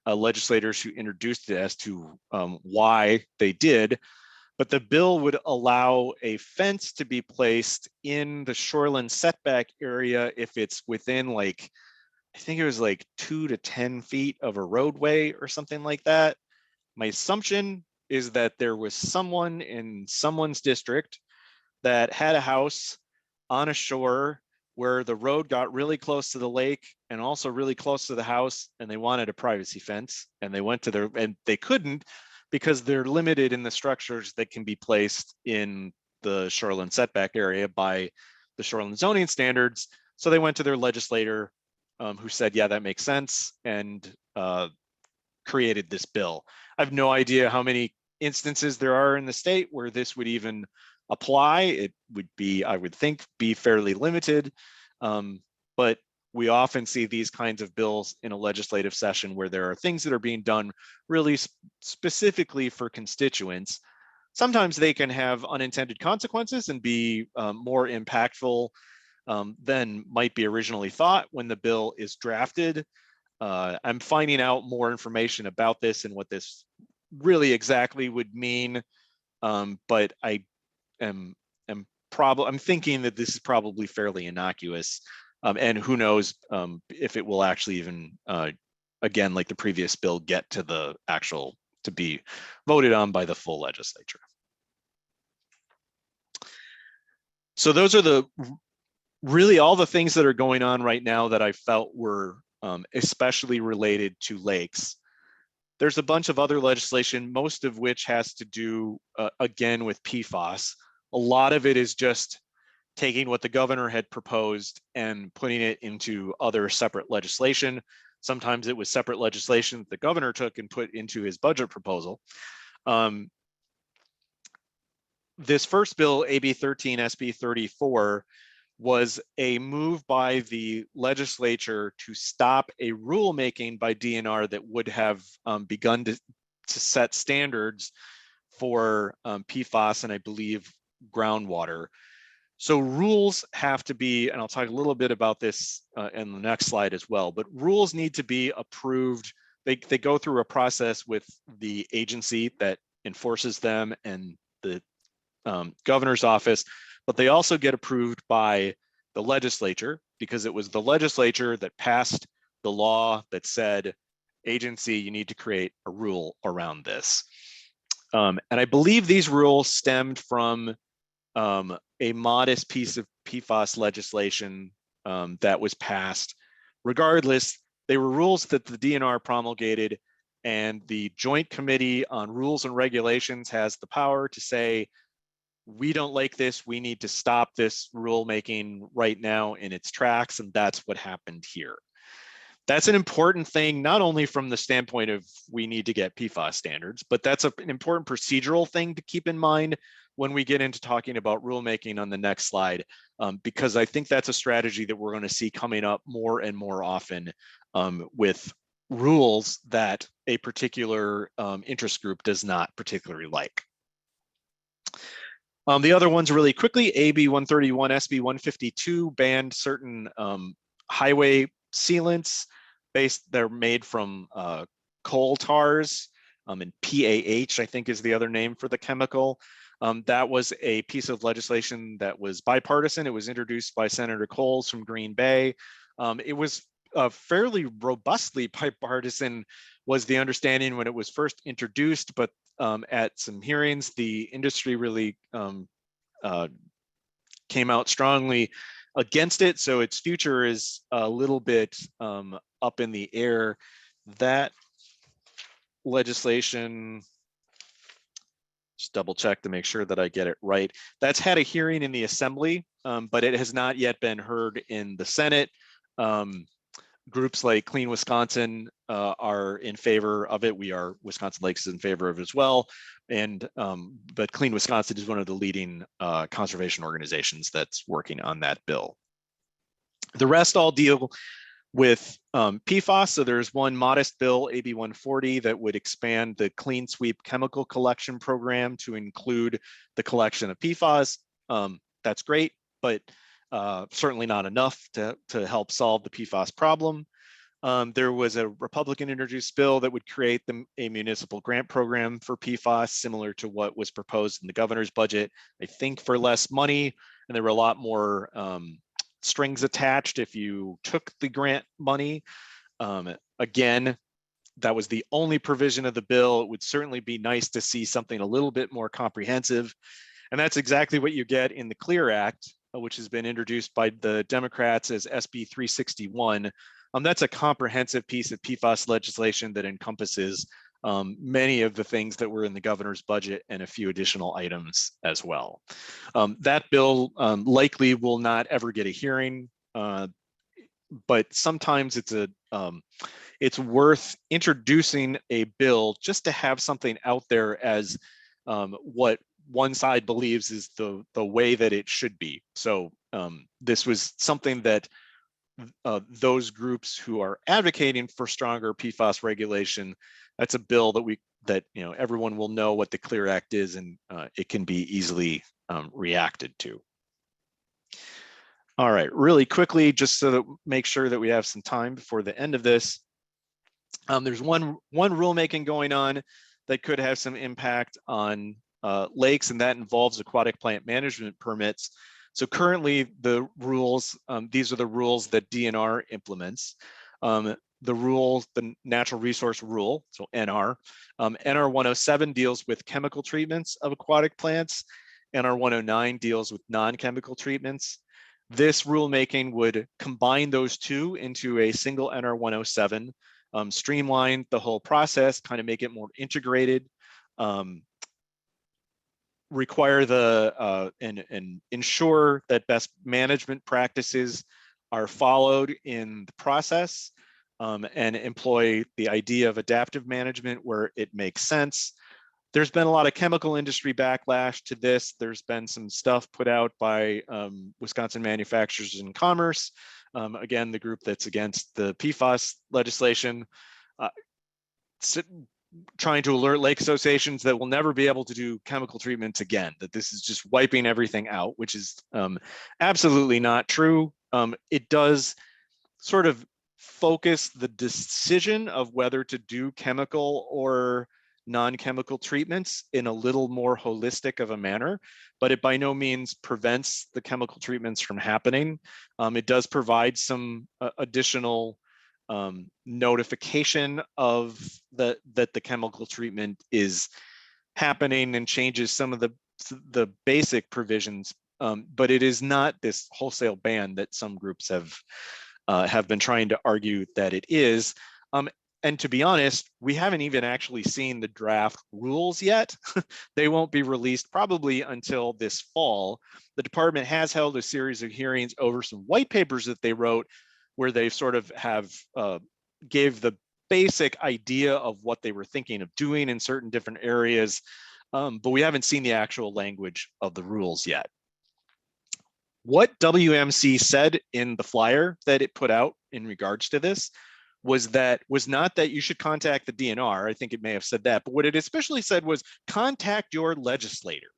legislators who introduced it as to why they did. But the bill would allow a fence to be placed in the shoreline setback area if it's within I think it was 2 to 10 feet of a roadway or something like that. My assumption is that there was someone in someone's district that had a house on a shore where the road got really close to the lake and also really close to the house, and they wanted a privacy fence, and they went to and they couldn't because they're limited in the structures that can be placed in the shoreline setback area by the shoreline zoning standards. So they went to their legislator who said, yeah, that makes sense, and created this bill. I have no idea how many instances there are in the state where this would even apply. It would be, I would think, be fairly limited, but we often see these kinds of bills in a legislative session where there are things that are being done really specifically for constituents. Sometimes they can have unintended consequences and be more impactful than might be originally thought when the bill is drafted. I'm finding out more information about this and what this really exactly would mean, but I am I'm thinking that this is probably fairly innocuous, and who knows if it will actually even, again, like the previous bill, get to the actual to be voted on by the full legislature. So those are really all the things that are going on right now that I felt were especially related to lakes. There's a bunch of other legislation, most of which has to do, again, with PFAS. A lot of it is just taking what the governor had proposed and putting it into other separate legislation. Sometimes it was separate legislation that the governor took and put into his budget proposal. This first bill, AB 13 SB 34, was a move by the legislature to stop a rulemaking by DNR that would have begun to set standards for PFAS and I believe groundwater. So rules have to be, and I'll talk a little bit about this in the next slide as well, but rules need to be approved. They go through a process with the agency that enforces them and the governor's office, but they also get approved by the legislature because it was the legislature that passed the law that said, agency, you need to create a rule around this. And I believe these rules stemmed from a modest piece of PFAS legislation that was passed. Regardless, they were rules that the DNR promulgated, and the Joint Committee on Rules and Regulations has the power to say, we don't like this, we need to stop this rulemaking right now in its tracks, and that's what happened here. That's an important thing, not only from the standpoint of we need to get PFAS standards, but that's an important procedural thing to keep in mind when we get into talking about rulemaking on the next slide, because I think that's a strategy that we're going to see coming up more and more often with rules that a particular interest group does not particularly like. The other ones really quickly, AB 131, SB 152 banned certain highway sealants they're made from coal tars, and PAH, I think is the other name for the chemical. That was a piece of legislation that was bipartisan. It was introduced by Senator Coles from Green Bay. It was fairly robustly bipartisan, was the understanding when it was first introduced, but at some hearings, the industry really came out strongly against it. So its future is a little bit up in the air. That legislation, just double check to make sure that I get it right. That's had a hearing in the Assembly, but it has not yet been heard in the Senate. Groups like Clean Wisconsin are in favor of it. Wisconsin Lakes is in favor of it as well. And but Clean Wisconsin is one of the leading conservation organizations that's working on that bill. The rest all deal with PFAS. So there's one modest bill, AB 140, that would expand the Clean Sweep chemical collection program to include the collection of PFAS. That's great, but certainly not enough to help solve the PFAS problem. There was a Republican introduced bill that would create a municipal grant program for PFAS, similar to what was proposed in the governor's budget, I think for less money, and there were a lot more strings attached if you took the grant money. Again, that was the only provision of the bill. It would certainly be nice to see something a little bit more comprehensive, and that's exactly what you get in the CLEAR Act, which has been introduced by the Democrats as SB 361. That's a comprehensive piece of PFAS legislation that encompasses many of the things that were in the governor's budget and a few additional items as well. That bill likely will not ever get a hearing, but sometimes it's worth introducing a bill just to have something out there as what one side believes is the way that it should be. So this was something that those groups who are advocating for stronger PFAS regulation, that's a bill that everyone will know what the CLEAR Act is, and it can be easily reacted to. All right, really quickly, just so that make sure that we have some time before the end of this. There's one rulemaking going on that could have some impact on lakes, and that involves aquatic plant management permits. So currently the rules, these are the rules that DNR implements. The rule, the natural resource rule, so NR. NR 107 deals with chemical treatments of aquatic plants. NR 109 deals with non-chemical treatments. This rulemaking would combine those two into a single NR 107, streamline the whole process, kind of make it more integrated, require the and ensure that best management practices are followed in the process, and employ the idea of adaptive management where it makes sense. There's been a lot of chemical industry backlash to this. There's been some stuff put out by Wisconsin Manufacturers and Commerce, again, the group that's against the PFAS legislation, trying to alert lake associations that will never be able to do chemical treatments again, that this is just wiping everything out, which is absolutely not true. It does sort of focus the decision of whether to do chemical or non-chemical treatments in a little more holistic of a manner, but it by no means prevents the chemical treatments from happening. It does provide some additional notification of that the chemical treatment is happening and changes some of the basic provisions, but it is not this wholesale ban that some groups have been trying to argue that it is. And to be honest, we haven't even actually seen the draft rules yet. They won't be released probably until this fall. The department has held a series of hearings over some white papers that they wrote, where they sort of have gave the basic idea of what they were thinking of doing in certain different areas, but we haven't seen the actual language of the rules yet. What WMC said in the flyer that it put out in regards to this was not that you should contact the DNR. I think it may have said that, but what it especially said was contact your legislator.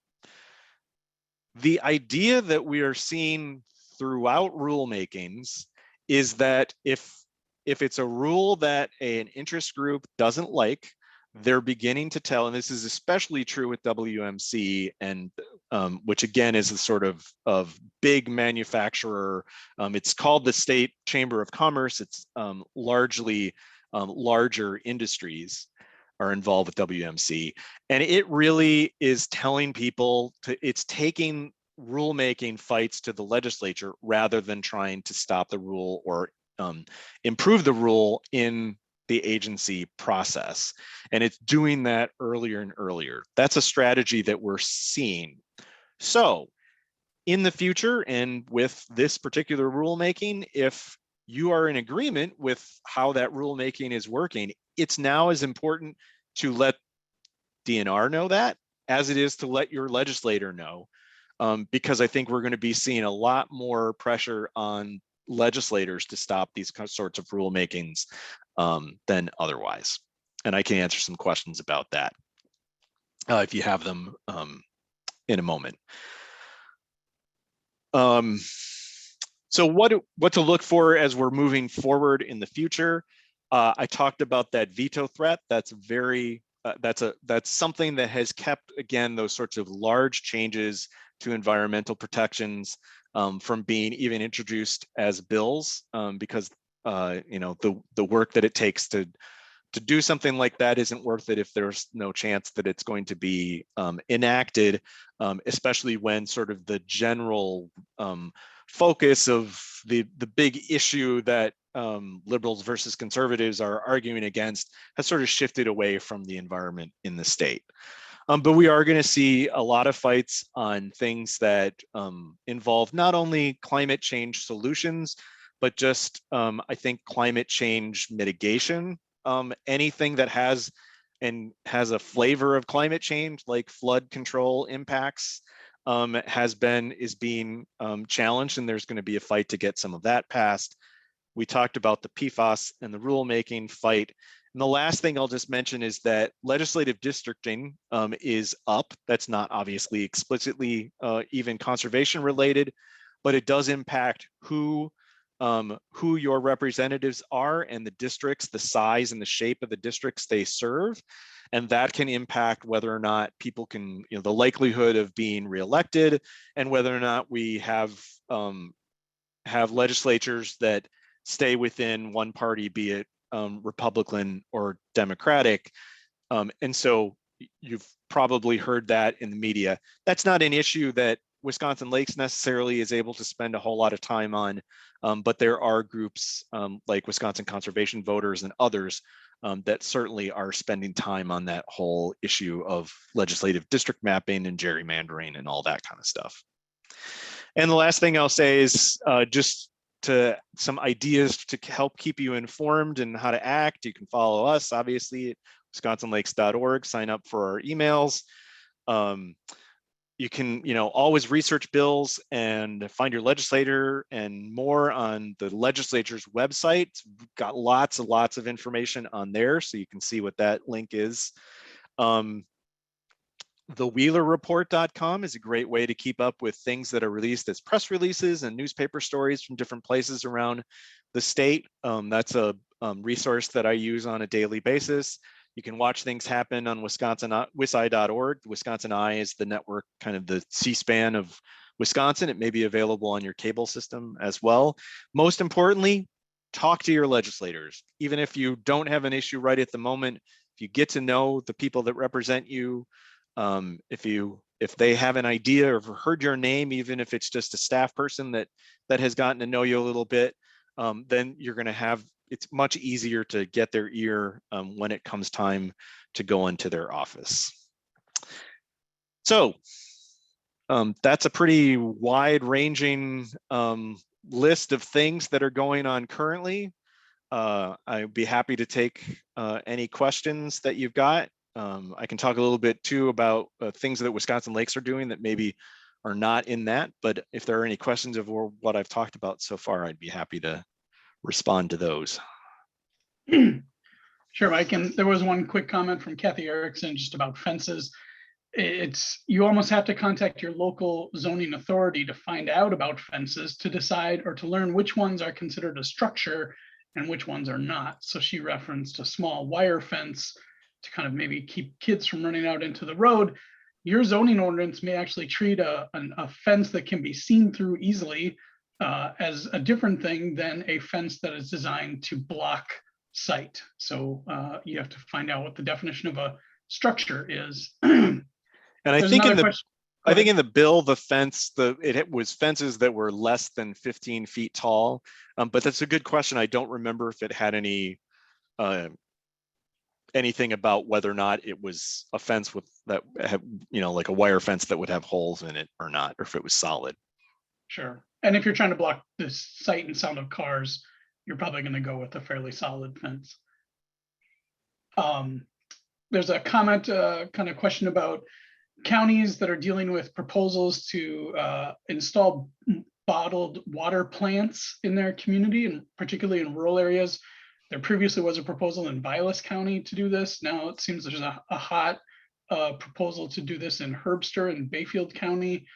The idea that we are seeing throughout rulemakings is that if it's a rule that an interest group doesn't like, they're beginning to tell, and this is especially true with WMC, and which again is a sort of big manufacturer. It's called the State Chamber of Commerce. It's largely larger industries are involved with WMC, and it really is telling people it's taking rulemaking fights to the legislature rather than trying to stop the rule or improve the rule in the agency process. And it's doing that earlier and earlier. That's a strategy that we're seeing. So in the future, and with this particular rulemaking, if you are in agreement with how that rulemaking is working, it's now as important to let DNR know that as it is to let your legislator know, because I think we're going to be seeing a lot more pressure on legislators to stop these sorts of rulemakings than otherwise. And I can answer some questions about that if you have them in a moment. So what to look for as we're moving forward in the future? I talked about that veto threat. That's that's something that has kept, again, those sorts of large changes to environmental protections from being even introduced as bills, because the work that it takes to do something like that isn't worth it if there's no chance that it's going to be enacted, especially when sort of the general focus of the big issue that liberals versus conservatives are arguing against has sort of shifted away from the environment in the state. But we are going to see a lot of fights on things that involve not only climate change solutions, but just, I think, climate change mitigation. Anything that has a flavor of climate change, like flood control impacts, is being challenged, and there's going to be a fight to get some of that passed. We talked about the PFAS and the rulemaking fight. And the last thing I'll just mention is that legislative districting is up. That's not obviously explicitly even conservation related, but it does impact who your representatives are and the districts, the size and the shape of the districts they serve. and that can impact whether or not people can, the likelihood of being reelected, and whether or not we have legislatures that stay within one party, be it Republican or Democratic. And so you've probably heard that in the media. That's not an issue that Wisconsin Lakes necessarily is able to spend a whole lot of time on, but there are groups like Wisconsin Conservation Voters and others that certainly are spending time on that whole issue of legislative district mapping and gerrymandering and all that kind of stuff. And the last thing I'll say is just some ideas to help keep you informed and how to act. You can follow us, obviously, at wisconsinlakes.org, sign up for our emails. You can, always research bills and find your legislator and more on the legislature's website. It's got lots and lots of information on there, so you can see what that link is. TheWheelerReport.com is a great way to keep up with things that are released as press releases and newspaper stories from different places around the state. That's a resource that I use on a daily basis. You can watch things happen on WisI.org. Wisconsin Eye is the network, kind of the C-SPAN of Wisconsin. It may be available on your cable system as well. Most importantly, talk to your legislators. Even if you don't have an issue right at the moment, if you get to know the people that represent you, if they have an idea or heard your name, even if it's just a staff person that has gotten to know you a little bit, then you're going to have, it's much easier to get their ear when it comes time to go into their office. So that's a pretty wide-ranging list of things that are going on currently. I'd be happy to take any questions that you've got. I can talk a little bit too about things that Wisconsin Lakes are doing that maybe are not in that, but if there are any questions of what I've talked about so far, I'd be happy to respond to those. Sure, Mike. And there was one quick comment from Kathy Erickson just about fences. You almost have to contact your local zoning authority to find out about fences to decide or to learn which ones are considered a structure and which ones are not. So she referenced a small wire fence to kind of maybe keep kids from running out into the road. Your zoning ordinance may actually treat a fence that can be seen through easily as a different thing than a fence that is designed to block sight. So you have to find out what the definition of a structure is. And I think in the bill, the fence, it was fences that were less than 15 feet tall. But that's a good question. I don't remember if it had anything about whether or not it was a fence with that had, like a wire fence that would have holes in it or not, or if it was solid. Sure. And if you're trying to block the sight and sound of cars, you're probably going to go with a fairly solid fence. There's a comment, kind of question about counties that are dealing with proposals to install bottled water plants in their community, and particularly in rural areas. There previously was a proposal in Vilas County to do this. Now it seems there's a hot proposal to do this in Herbster and Bayfield County.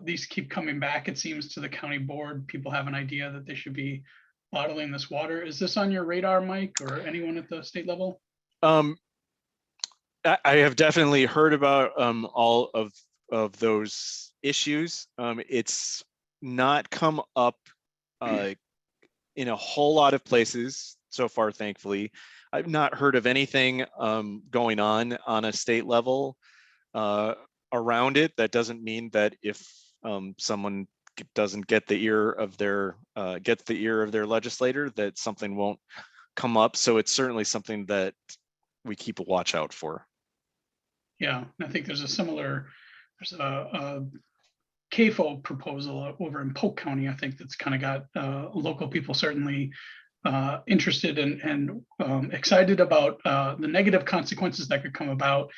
These keep coming back, it seems, to the county board. People have an idea that they should be bottling this water. Is this on your radar, Mike, or anyone at the state level? I have definitely heard about all of those issues. It's not come up in a whole lot of places so far, thankfully. I've not heard of anything going on a state level around it. That doesn't mean that if someone doesn't get the ear of their legislator, that something won't come up. So it's certainly something that we keep a watch out for. Yeah, I think there's a CAFO proposal over in Polk County, I think, that's kind of got local people certainly interested and excited about the negative consequences that could come about.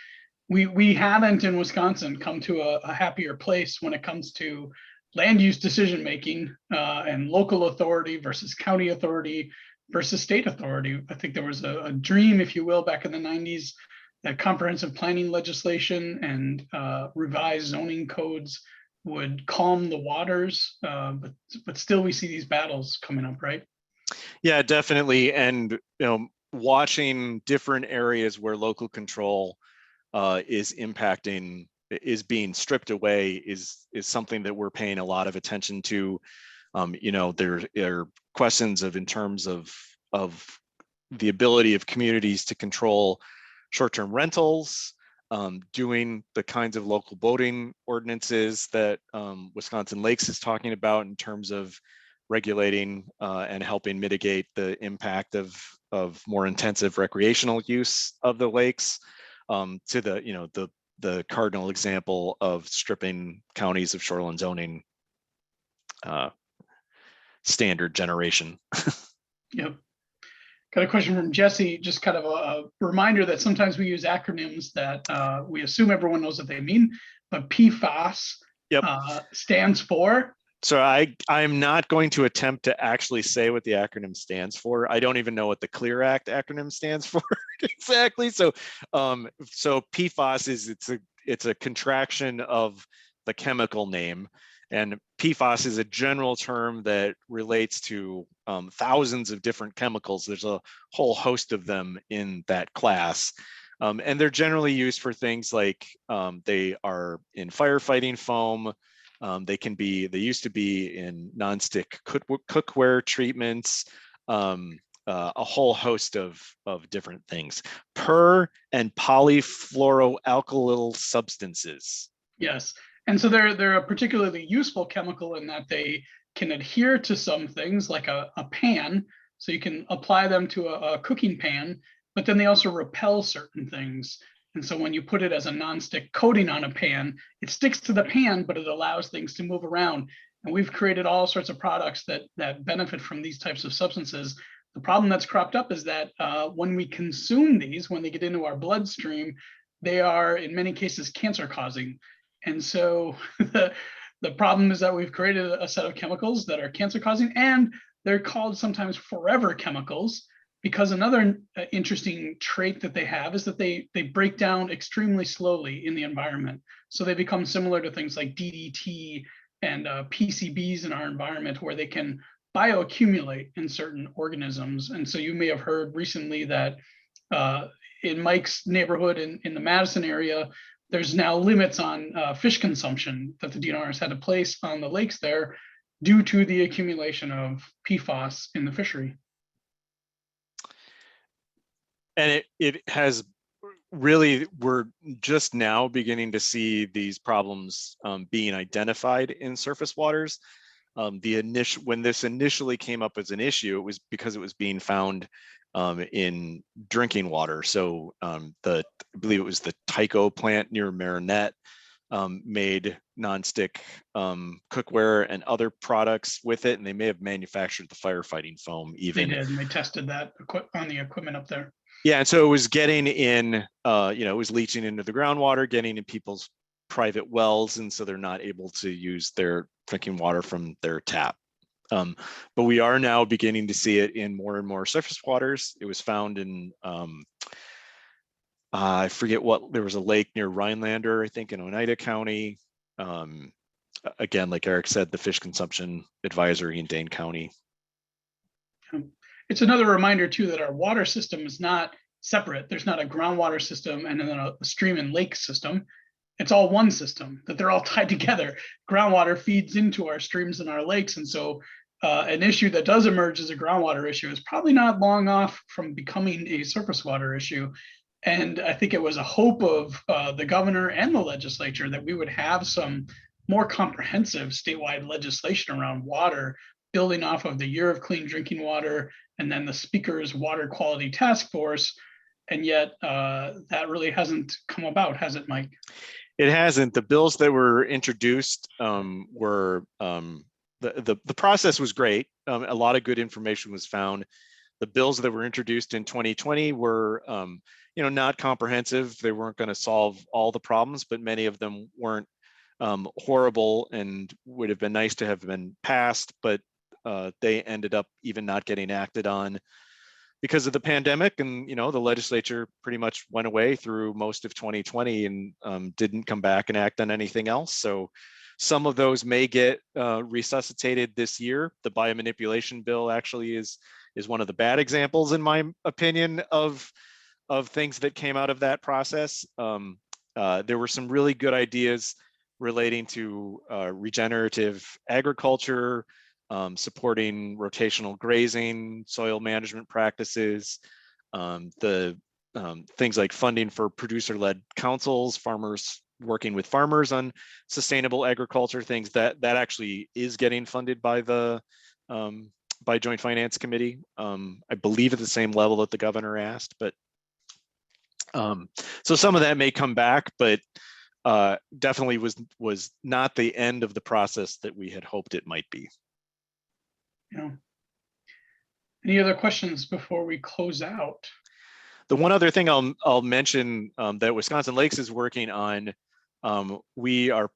We haven't in Wisconsin come to a happier place when it comes to land use decision making and local authority versus county authority versus state authority. I think there was a dream, if you will, back in the 90s that comprehensive planning legislation and revised zoning codes would calm the waters, but still we see these battles coming up, right? Yeah, definitely. And watching different areas where local control is being stripped away is something that we're paying a lot of attention to. There are questions in terms of the ability of communities to control short-term rentals, doing the kinds of local boating ordinances that Wisconsin Lakes is talking about in terms of regulating and helping mitigate the impact of more intensive recreational use of the lakes, to the cardinal example of stripping counties of shoreline zoning standard generation. Yep. Got a question from Jesse, just kind of a reminder that sometimes we use acronyms that we assume everyone knows what they mean, but PFAS stands for. So I'm not going to attempt to actually say what the acronym stands for. I don't even know what the CLEAR Act acronym stands for exactly. So PFAS is it's a contraction of the chemical name, and PFAS is a general term that relates to thousands of different chemicals. There's a whole host of them in that class. And they're generally used for things like they are in firefighting foam. They used to be in nonstick cookware treatments, a whole host of different things. Per and polyfluoroalkyl substances. Yes. And so they're a particularly useful chemical in that they can adhere to some things like a pan. So you can apply them to a cooking pan, but then they also repel certain things. And so when you put it as a nonstick coating on a pan, it sticks to the pan, but it allows things to move around. And we've created all sorts of products that benefit from these types of substances. The problem that's cropped up is that when we consume these, when they get into our bloodstream, they are in many cases cancer causing. And so the problem is that we've created a set of chemicals that are cancer causing, and they're called sometimes forever chemicals, because another interesting trait that they have is that they break down extremely slowly in the environment. So they become similar to things like DDT and PCBs in our environment, where they can bioaccumulate in certain organisms. And so you may have heard recently that in Mike's neighborhood in the Madison area, there's now limits on fish consumption that the DNR has had to place on the lakes there due to the accumulation of PFAS in the fishery. And it has really, we're just now beginning to see these problems being identified in surface waters. When this initially came up as an issue, it was because it was being found in drinking water. So I believe it was the Tyco plant near Marinette made nonstick cookware and other products with it, and they may have manufactured the firefighting foam even. They did, and they tested that on the equipment up there. Yeah, and so it was getting in, it was leaching into the groundwater, getting in people's private wells, and so they're not able to use their drinking water from their tap. But we are now beginning to see it in more and more surface waters. It was found in, I forget what, there was a lake near Rhinelander, I think in Oneida County. Again, like Eric said, the fish consumption advisory in Dane County. It's another reminder too that our water system is not separate. There's not a groundwater system and then a stream and lake system. It's all one system, that they're all tied together. Groundwater feeds into our streams and our lakes. And so an issue that does emerge as a groundwater issue is probably not long off from becoming a surface water issue. And I think it was a hope of the governor and the legislature that we would have some more comprehensive statewide legislation around water, building off of the Year of Clean Drinking Water and then the Speaker's Water Quality Task Force. And yet that really hasn't come about, has it, Mike? It hasn't. The bills that were introduced were, the process was great. A lot of good information was found. The bills that were introduced in 2020 were, not comprehensive. They weren't going to solve all the problems, but many of them weren't horrible and would have been nice to have been passed, but they ended up even not getting acted on because of the pandemic. And the legislature pretty much went away through most of 2020 and didn't come back and act on anything else. So some of those may get resuscitated this year. The biomanipulation bill actually is is one of the bad examples, in my opinion, of things that came out of that process. There were some really good ideas relating to regenerative agriculture, supporting rotational grazing, soil management practices, things like funding for producer-led councils, farmers working with farmers on sustainable agriculture, things that actually is getting funded by the by Joint Finance Committee. I believe at the same level that the governor asked, but so some of that may come back, but definitely was not the end of the process that we had hoped it might be. Yeah. Any other questions before we close out? The one other thing I'll mention that Wisconsin Lakes is working on, we are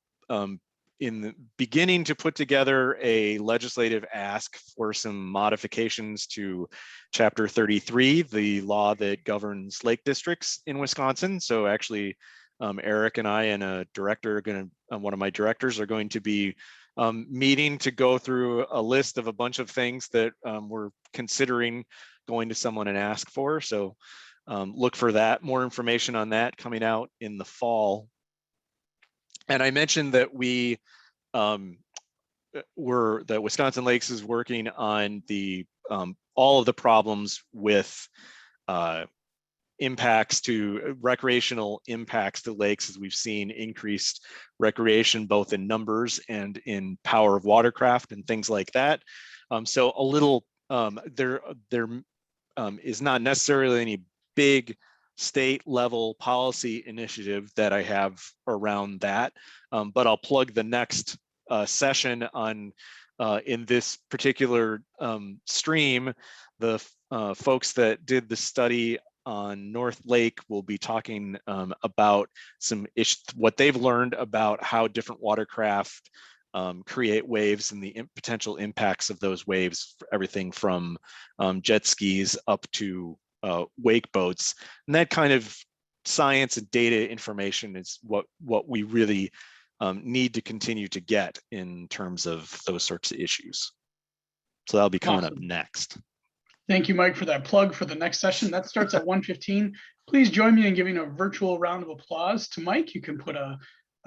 in the beginning to put together a legislative ask for some modifications to Chapter 33, the law that governs lake districts in Wisconsin. So actually, Eric and I and a director one of my directors are going to be meeting to go through a list of a bunch of things that we're considering going to someone and ask for. So look for that, more information on that coming out in the fall. And I mentioned that that Wisconsin Lakes is working on the all of the problems with recreational impacts to lakes, as we've seen increased recreation both in numbers and in power of watercraft and things like that. So a little there is not necessarily any big state level policy initiative that I have around that, but I'll plug the next session on in this particular stream. The folks that did the study on North Lake will be talking about what they've learned about how different watercraft create waves and the potential impacts of those waves, everything from jet skis up to wake boats. And that kind of science and data information is what we really need to continue to get in terms of those sorts of issues. So that'll be coming up next. Thank you, Mike, for that plug for the next session. That starts at 1:15. Please join me in giving a virtual round of applause to Mike. You can put a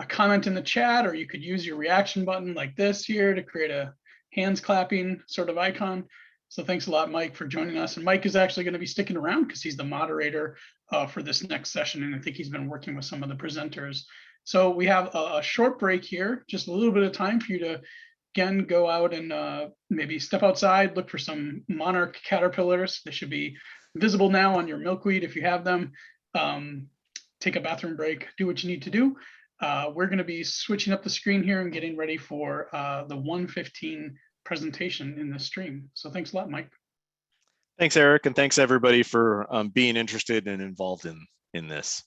comment in the chat, or you could use your reaction button like this here to create a hands clapping sort of icon. So thanks a lot, Mike, for joining us. And Mike is actually going to be sticking around because he's the moderator for this next session. And I think he's been working with some of the presenters. So we have a short break here, just a little bit of time for you to, again, go out and maybe step outside, look for some monarch caterpillars. They should be visible now on your milkweed if you have them. Take a bathroom break, do what you need to do. We're going to be switching up the screen here and getting ready for the 1:15 presentation in the stream. So thanks a lot, Mike. Thanks, Eric, and thanks everybody for being interested and involved in this.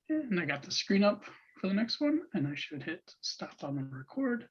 And I got the screen up for the next one, and I should hit stop on the record.